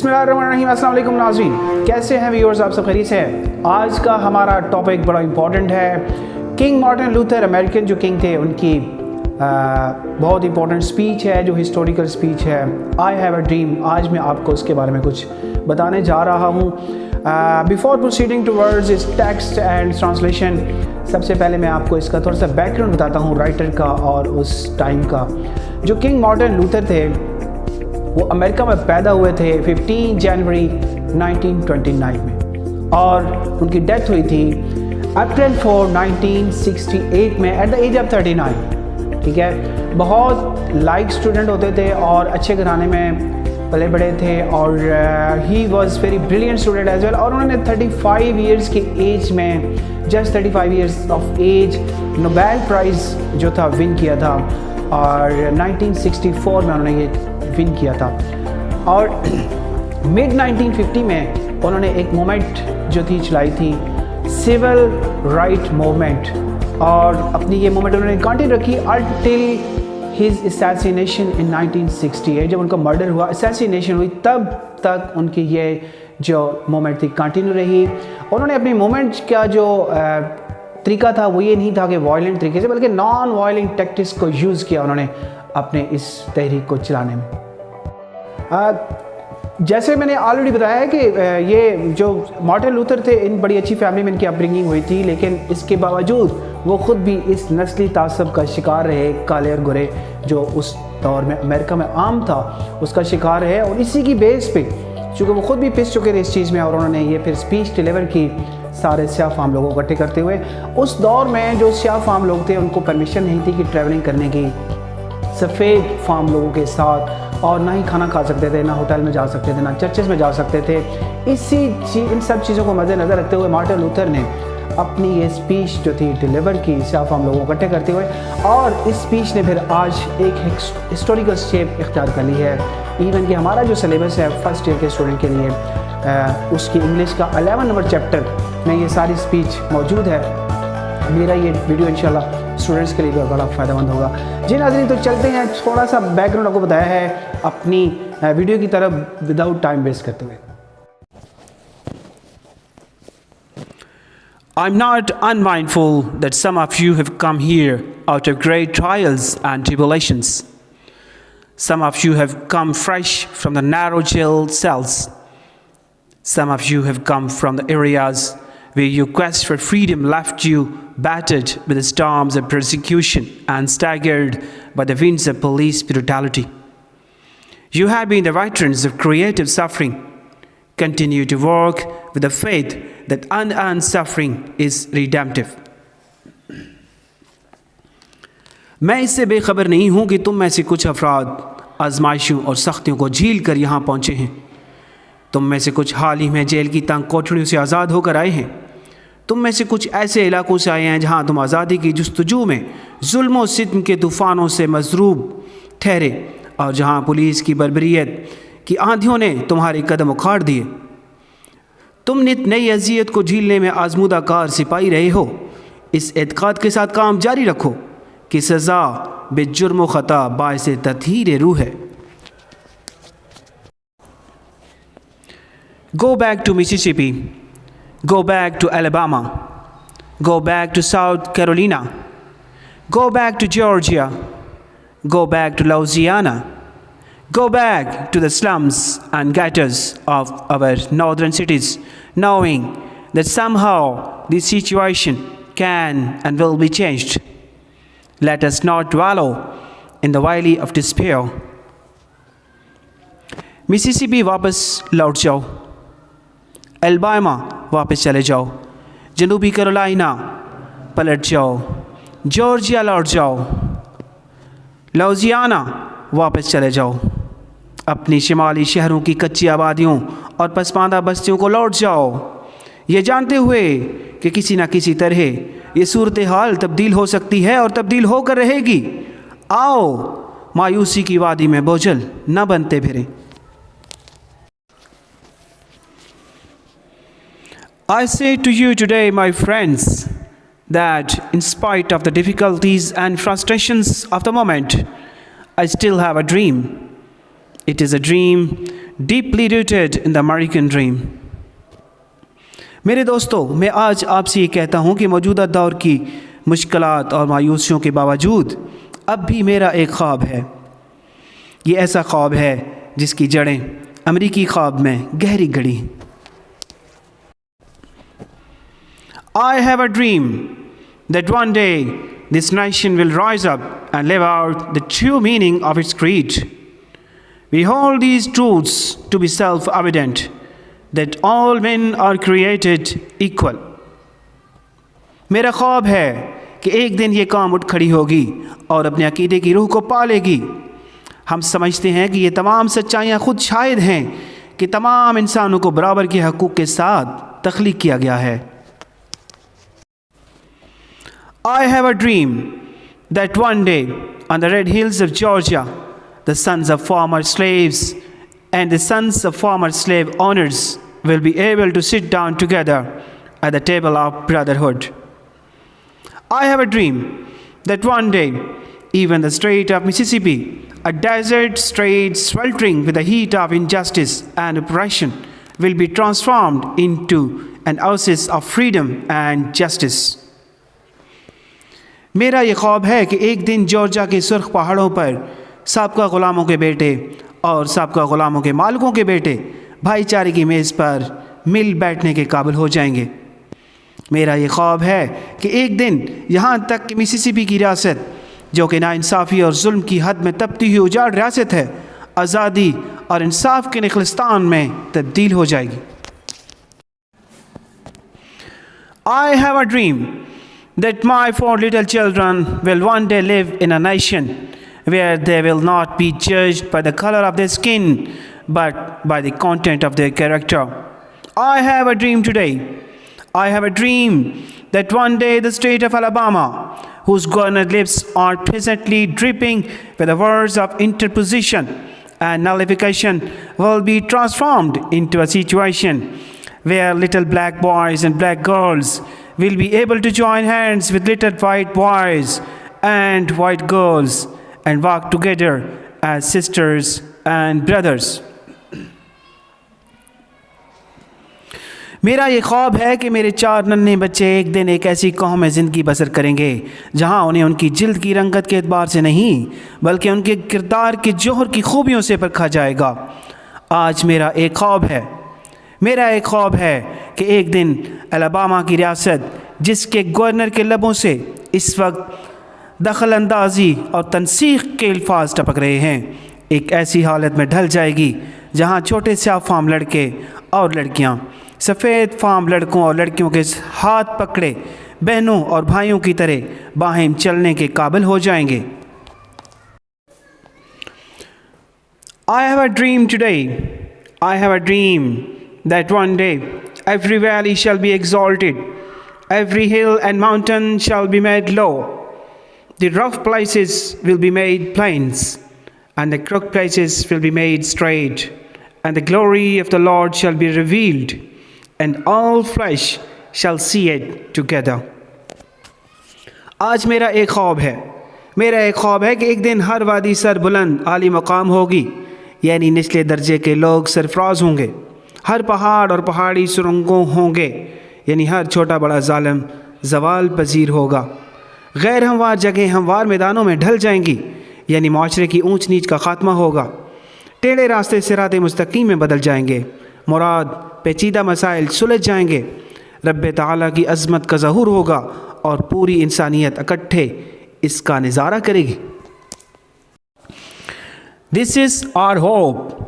बिस्मिल्लाहिर्रहमानिर्रहीम। अस्सलाम वालेकुम नाज़रीन, कैसे हैं व्यूअर्स? आप सब खैरियत से हैं? आज का हमारा टॉपिक बड़ा इंपॉर्टेंट है। किंग मार्टिन लूथर, अमेरिकन जो किंग थे, उनकी बहुत इंपॉर्टेंट स्पीच है जो हिस्टोरिकल स्पीच है, आई हैव अ ड्रीम। आज मैं आपको उसके बारे में कुछ बताने जा रहा हूँ। बिफोर प्रोसीडिंग टूवर्ड्स इस टेक्स्ट एंड ट्रांसलेशन, सबसे पहले मैं आपको इसका थोड़ा सा बैकग्राउंड बताता हूँ राइटर का और उस टाइम का। जो किंग मार्टिन लूथर थे वो अमेरिका में पैदा हुए थे 15 जनवरी 1929 में और उनकी डेथ हुई थी अप्रैल 4 1968 में एट द एज ऑफ 39। ठीक है, बहुत लाइक स्टूडेंट होते थे और अच्छे घराने में पले बड़े थे और he was very brilliant student as well. और उन्होंने 35 ईयर्स की एज में, just 35 years of age, Nobel prize जो था विन किया था और 1964 में उन्होंने ये विन किया था। और मिड 1950 में उन्होंने एक मूवमेंट जो थी चलाई थी, सिविल राइट मूवमेंट, और अपनी ये मूवमेंट उन्होंने कंटिन्यू रखी अनटिल हिज असैसिनेशन इन 1968। जब उनका मर्डर हुआ, असैसिनेशन हुई, तब तक उनकी ये जो मूवमेंट थी कंटिन्यू रही। उन्होंने अपनी मूवमेंट का जो तरीका था वो ये नहीं था कि वायलेंट तरीके से, बल्कि नॉन वायलेंट टैक्टिक्स को यूज़ किया उन्होंने अपने इस तहरीक को चलाने में। जैसे मैंने ऑलरेडी बताया है कि ये जो मार्टिन लूथर थे, इन बड़ी अच्छी फैमिली में इनकी अपब्रिंगिंग हुई थी, लेकिन इसके बावजूद वो ख़ुद भी इस नस्ली तासब का शिकार रहे। काले और गोरे जो उस दौर में अमेरिका में आम था, उसका शिकार रहे। और इसी की बेस पे, चूँकि वो ख़ुद भी पिस चुके थे इस चीज़ में, और उन्होंने ये फिर स्पीच डिलीवर की सारे स्याह फाम लोगों को इकट्ठे करते हुए। उस दौर में जो स्याह फाम लोग थे उनको परमिशन नहीं थी कि ट्रैवलिंग करने की सफ़ेद फार्म लोगों के साथ, और ना ही खाना खा सकते थे, ना होटल में जा सकते थे, ना चर्चेस में जा सकते थे। इन सब चीज़ों को मद्देनज़र रखते हुए मार्टिन लूथर ने अपनी ये स्पीच जो थी डिलीवर की स्याह फार्म लोगों को इकट्ठे करते हुए। और इस स्पीच ने फिर आज एक हिस्टोरिकल शेप इख्तियार कर ली है। इवन कि हमारा जो सिलेबस है फर्स्ट ईयर के स्टूडेंट के लिए, उसकी इंग्लिश का 11 नंबर चैप्टर में ये सारी स्पीच मौजूद है। मेरा ये वीडियो इंशाल्लाह स्टूडेंट्स के लिए बड़ा फ़ायदेमंद होगा। जी नाज़रीन, तो चलते हैं, थोड़ा सा बैकग्राउंड आपको बताया है अपनी वीडियो की तरफ विदाउट टाइम वेस्ट करते हुए। I'm not unmindful that some of you have come here out of great trials and tribulations. Some of you have come fresh from the narrow jail cells. Some of you have come from the areas where your quest for freedom left you battered with the storms of persecution and staggered by the winds of police brutality. You have been the veterans of creative suffering. Continue to work with the faith that unearned suffering is redemptive. मैं इससे बेखबर नहीं हूँ कि तुम में से कुछ अफराद आजमाइशों और सख्तियों को झील कर यहाँ पहुँचे हैं। तुम में से कुछ हाल ही में जेल की तंग कोठरियों से आज़ाद होकर आए हैं। तुम में से कुछ ऐसे इलाकों से आए हैं जहाँ तुम आज़ादी की जुस्तजू में जुल्म और सितम के तूफ़ानों से मजरूब ठहरे, और जहाँ पुलिस की बर्बरियत की आंधियों ने तुम्हारे कदम उखाड़ दिए। तुम नित नई अजियत को झीलने में आजमूदा कार सिपाही रहे हो। इस एतक़ाद के साथ काम जारी रखो कि सज़ा बेजुर्म व ख़ता बाइस तत्हीर रूह है। Go back to Mississippi. Go back to Alabama. Go back to South Carolina. Go back to Georgia. Go back to Louisiana. Go back to the slums and gutters of our northern cities, knowing that somehow this situation can and will be changed. Let us not wallow in the valley of despair. Mississippi वापस लौट जाओ, Alabama वापस चले जाओ, जनूबी Carolina पलट जाओ, Georgia लौट जाओ, लुइसियाना वापस चले जाओ, अपनी शिमाली शहरों की कच्ची आबादियों और पसमानदा बस्तियों को लौट जाओ, ये जानते हुए कि किसी न किसी तरह ये सूरत हाल तब्दील हो सकती है और तब्दील होकर रहेगी। आओ मायूसी की वादी में बोझल न बनते फिरें। I say to you today, my friends, that in spite of the difficulties and frustrations of the moment, I still have a dream. It is a dream deeply rooted in the American dream. मेरे दोस्तों, मैं आज आपसे ये कहता हूँ कि मौजूदा दौर की मुश्किलात और मायूसियों के बावजूद अब भी मेरा एक ख्वाब है। ये ऐसा ख्वाब है जिसकी जड़ें अमरीकी ख्वाब में गहरी गड़ी हैं। I have a dream that one day this nation will rise up and live out the true meaning of its creed. We hold these truths to be self-evident, that all men are created equal. मेरा ख्वाब है कि एक दिन ये कौम उठ खड़ी होगी और अपने अकीदे की रूह को पालेगी। हम समझते हैं कि ये तमाम सच्चाइयाँ खुद शाहिद हैं कि तमाम इंसानों को बराबर के हकूक़ के साथ तख्लीक किया गया है। I have a dream that one day on the red hills of Georgia, the sons of former slaves and the sons of former slave owners will be able to sit down together at the table of brotherhood. I have a dream that one day even the Strait of Mississippi, a desert strait sweltering with the heat of injustice and oppression, will be transformed into an oasis of freedom and justice. मेरा ये ख्वाब है कि एक दिन Georgia के सुर्ख पहाड़ों पर साबका ग़ुलामों के बेटे और साबका ग़ुलामों के मालिकों के बेटे भाईचारे की मेज़ पर मिल बैठने के काबिल हो जाएंगे। मेरा ये ख्वाब है कि एक दिन यहाँ तक कि मिसिसिपी की रियासत, जो कि नाइंसाफ़ी और जुल्म की हद में तपती हुई उजाड़ रियासत है, आज़ादी और इंसाफ के निखलिस्तान में तब्दील हो जाएगी। I have a dream that my 4 little children will one day live in a nation where they will not be judged by the color of their skin, but by the content of their character. I have a dream today. I have a dream that one day the state of Alabama, whose governor's lips are presently dripping with the words of interposition and nullification, will be transformed into a situation where little black boys and black girls will be able to join hands with little white boys and white girls and walk together as sisters and brothers. मेरा ये ख्वाब है कि मेरे 4 नन्हे बच्चे एक दिन एक ऐसी कौम में ज़िंदगी बसर करेंगे जहाँ उन्हें उनकी जिल्द की रंगत के एतबार से नहीं बल्कि उनके किरदार के जौहर की खूबियों से परखा जाएगा। आज मेरा एक ख्वाब है, मेरा एक ख्वाब है कि एक दिन अलबामा की रियासत, जिसके गवर्नर के लबों से इस वक्त दखल अंदाज़ी और तनसीख के अल्फाज टपक रहे हैं, एक ऐसी हालत में ढल जाएगी जहां छोटे स्याह फार्म लड़के और लड़कियां सफ़ेद फार्म लड़कों और लड़कियों के हाथ पकड़े बहनों और भाइयों की तरह बाहिम चलने के काबिल हो जाएंगे। I have a dream today. I have a dream that one day every valley shall be exalted, every hill and mountain shall be made low, the rough places will be made plains, and the crooked places will be made straight, and the glory of the Lord shall be revealed, and all flesh shall see it together. आज मेरा एक ख्वाब है, मेरा एक ख्वाब है कि एक दिन हर वादी सर बुलंद आली मकाम होगी, यानी निचले दर्जे के लोग सरफराज होंगे। हर पहाड़ और पहाड़ी सुरंगों होंगे, यानी हर छोटा बड़ा जालिम जवाल पजीर होगा। गैर हमवार जगह हमवार मैदानों में ढल जाएंगी, यानी माशरे की ऊंच नीच का खात्मा होगा। टेढ़े रास्ते सिरात मुस्तकीम में बदल जाएंगे, मुराद पेचीदा मसाइल सुलझ जाएंगे, रब्बे ताला की अज़मत का ज़हूर होगा और पूरी इंसानियत इकट्ठे इसका नज़ारा करेगी। This is our hope.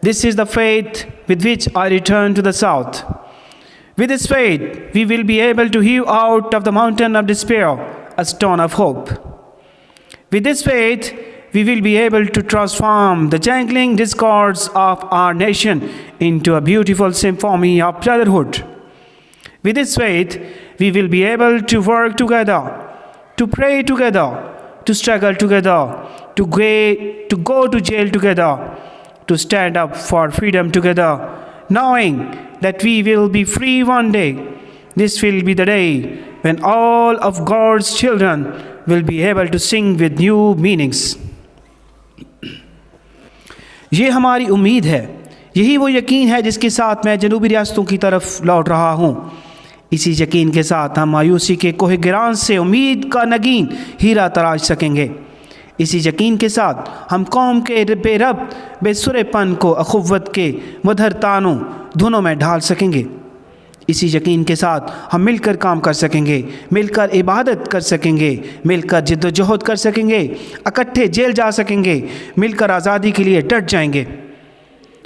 This is the faith with which I return to the south. With this faith, we will be able to hew out of the mountain of despair a stone of hope. With this faith, we will be able to transform the jangling discords of our nation into a beautiful symphony of brotherhood. With this faith, we will be able to work together, to pray together, to struggle together, to go to jail together, to stand up for freedom together, knowing that we will be free one day. This will be the day when all of God's children will be able to sing with new meanings. ये हमारी उम्मीद है, यही वो यकीन है जिसके साथ मैं जनूबी रियासतों की तरफ लौट रहा हूँ। इसी यकीन के साथ हम मायूसी के कोह गिरान से उम्मीद का नगीन हीरा तराश सकेंगे। इसी यकीन के साथ हम कौम के बेरब बेसुरेपन को अखुव्वत के मधर तानों धुनों में ढाल सकेंगे। इसी यकीन के साथ हम मिलकर काम कर सकेंगे, मिलकर इबादत कर सकेंगे, मिलकर जिद्दोजहद कर सकेंगे, इकट्ठे जेल जा सकेंगे, मिलकर आज़ादी के लिए डट जाएंगे।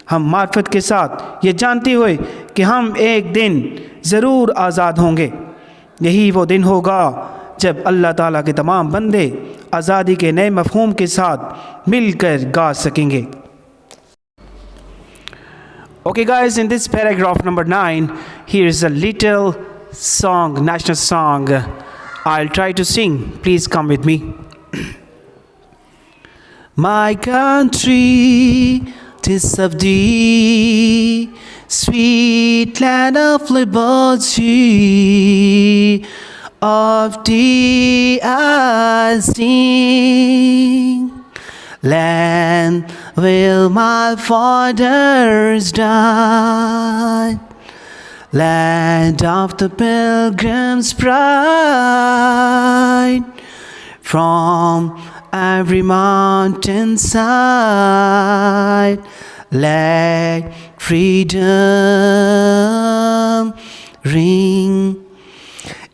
हम मार्फत के साथ ये जानते हुए कि हम एक दिन ज़रूर आज़ाद होंगे। यही वो दिन होगा जब अल्लाह ताला के तमाम बंदे आज़ादी के नए मफ़हूम के साथ मिलकर गा सकेंगे। Okay guys, in this paragraph number 9, here is a little song, national song. I'll try to sing. Please come with me. My country, 'tis of thee, sweet land of liberty, of thee I sing. Land where my fathers died, land of the pilgrim's pride, from every mountainside, let freedom ring.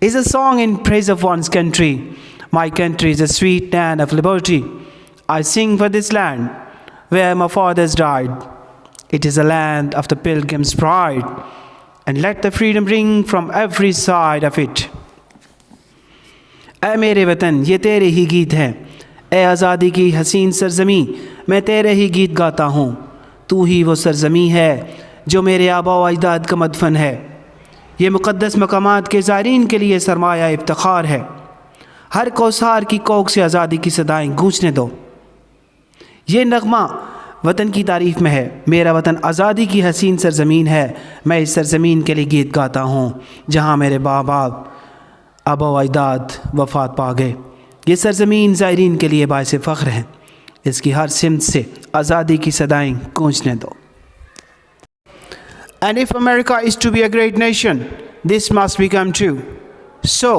Is a song in praise of one's country. My country is a sweet land of liberty. I sing for this land where my fathers died. It is a land of the pilgrim's pride, and let the freedom ring from every side of it. ऐ मेरे वतन ये तेरे ही गीत हैं, ऐ आज़ादी की हसीन सरज़मी मैं तेरे ही गीत गाता हूँ। तू ही वो सरज़मी है जो मेरे आबा व अजदाद का मदफन है। ये मुक़द्दस मकामात के ज़ायरीन के लिए सरमाया इफ्तिखार है। हर कौसार की कोख से आज़ादी की सदाएं गूंजने दो। ये नगमा वतन की तारीफ़ में है। मेरा वतन आज़ादी की हसीन सरज़मीन है। मैं इस सरज़मीन के लिए गीत गाता हूँ जहाँ मेरे बाप आबा व अजदाद वफ़ात पा गए। ये सरज़मीन ज़ायरीन के लिए बाइस फ़ख्र है। इसकी हर सिमत से आज़ादी की सदाएं गूंजने दो। And if America is to be a great nation, this must become true. So,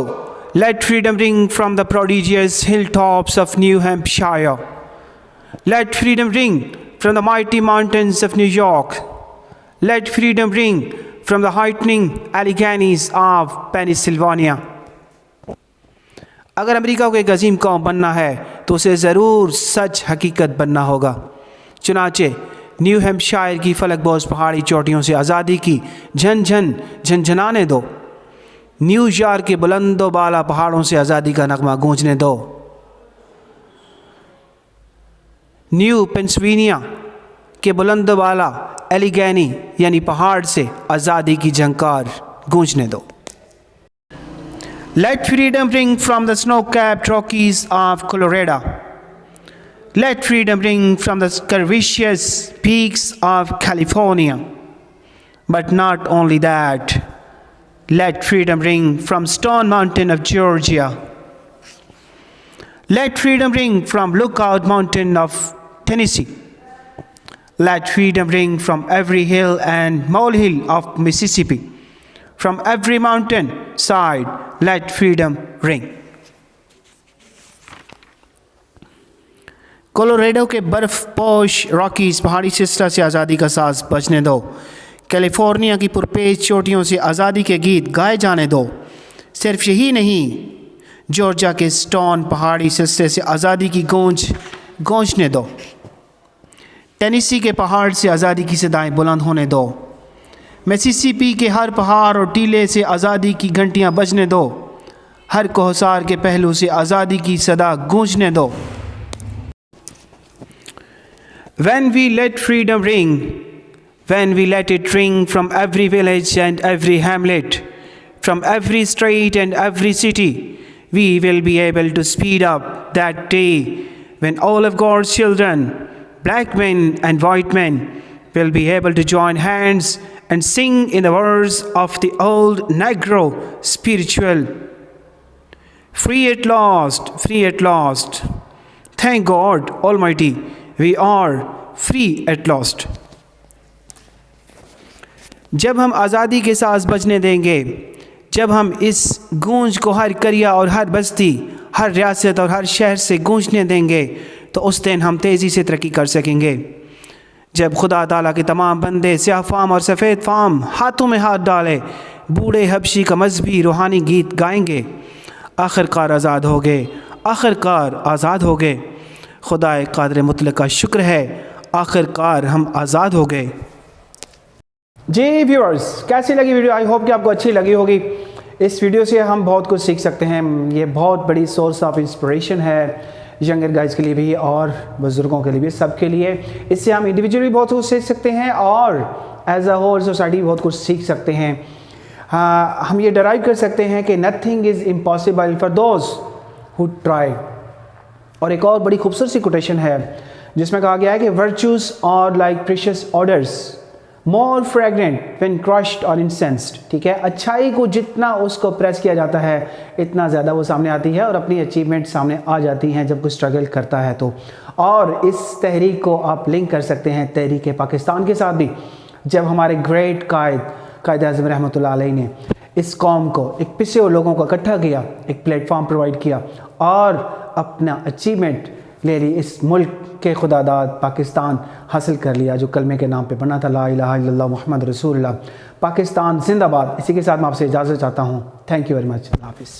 let freedom ring from the prodigious hilltops of New Hampshire. Let freedom ring from the mighty mountains of New York. Let freedom ring from the heightening Alleghenies of Pennsylvania. अगर America को एक अजीम कौम बनना है तो उसे ज़रूर सच हकीकत बनना होगा। चुनाचे न्यू हैम्पशायर की फलकबोज पहाड़ी चोटियों से आज़ादी की झनझनाने दो। न्यूयॉर्क के बुलंदो बाला पहाड़ों से आज़ादी का नगमा गूंजने दो। न्यू पेंसिल्वेनिया के बुलंदो बाला एलिगेनी यानी पहाड़ से आज़ादी की झंकार गूंजने दो। Let freedom ring from the snow-capped Rockies of Colorado. Let freedom ring from the curvaceous peaks of California. But not only that, let freedom ring from Stone Mountain of Georgia. Let freedom ring from Lookout Mountain of Tennessee. Let freedom ring from every hill and molehill of Mississippi. From every mountain side, let freedom ring. Colorado के बर्फ़ पोश Rockies पहाड़ी sister से आज़ादी का साज़ बजने दो। कैलिफोर्निया की पुरपेश चोटियों से आज़ादी के गीत गाए जाने दो। सिर्फ यही नहीं, जॉर्जिया के स्टोन पहाड़ी सिस्टे से आज़ादी की गूंजने दो। टेनेसी के पहाड़ से आज़ादी की सदाएं बुलंद होने दो। मिसिसिपी के हर पहाड़ और टीले से आज़ादी की घंटियां बजने दो। हर कोहसार के पहलू से आज़ादी की सदा गूंजने दो। When we let freedom ring, when we let it ring from every village and every hamlet, from every street and every city, we will be able to speed up that day when all of God's children, black men and white men, will be able to join hands and sing in the words of the old Negro spiritual, free at last, free at last. Thank God Almighty, we are free at last. जब हम आज़ादी के सांस बजने देंगे, जब हम इस गूंज को हर करिया और हर बस्ती, हर रियासत और हर शहर से गूंजने देंगे, तो उस दिन हम तेज़ी से तरक्की कर सकेंगे। जब खुदा ताला के तमाम बंदे स्याह फाम और सफ़ेद फाम हाथों में हाथ डाले बूढ़े हबशी का मजहबी रूहानी गीत गाएंगे, आखिरकार आज़ाद हो गए, आखिरकार आज़ाद हो गए। खुदाए कादिर मुतलक का शुक्र है, आखिरकार हम आज़ाद हो गए। जी व्यूअर्स, कैसी लगी वीडियो? आई होप कि आपको अच्छी लगी होगी। इस वीडियो से हम बहुत कुछ सीख सकते हैं। ये बहुत बड़ी सोर्स ऑफ इंस्पिरेशन है यंगर गाइज के लिए भी और बुज़ुर्गों के लिए भी, सबके लिए। इससे हम इंडिविजुअली बहुत कुछ सीख सकते हैं और एज अ होल सोसाइटी बहुत कुछ सीख सकते हैं। हम ये डराइव कर सकते हैं कि nothing is impossible for those who try. और एक और बड़ी खूबसूरत सी कोटेशन है जिसमें कहा गया है कि वर्चूज़ और like precious orders more fragrant when crushed और इंसेंस्ड। ठीक है, अच्छाई को जितना उसको प्रेस किया जाता है इतना ज़्यादा वो सामने आती है और अपनी अचीवमेंट सामने आ जाती हैं जब कोई स्ट्रगल करता है तो। और इस तहरीक को आप लिंक कर सकते हैं तहरीक पाकिस्तान के साथ भी, जब हमारे ग्रेट कायद आज़म रहमतुल्लाह अलैह ने इस कौम को, एक पिसे हुए लोगों को इकट्ठा किया, एक प्लेटफॉर्म प्रोवाइड किया और अपना अचीवमेंट ले ली, इस मुल्क के खुदादाद पाकिस्तान हासिल कर लिया जो कलमे के नाम पे बना था, ला इलाहा इल्लल्लाह मुहम्मद रसूलुल्लाह। पाकिस्तान जिंदाबाद। इसी के साथ मैं आपसे इजाज़त चाहता हूँ। Thank you very much. हाफिज़।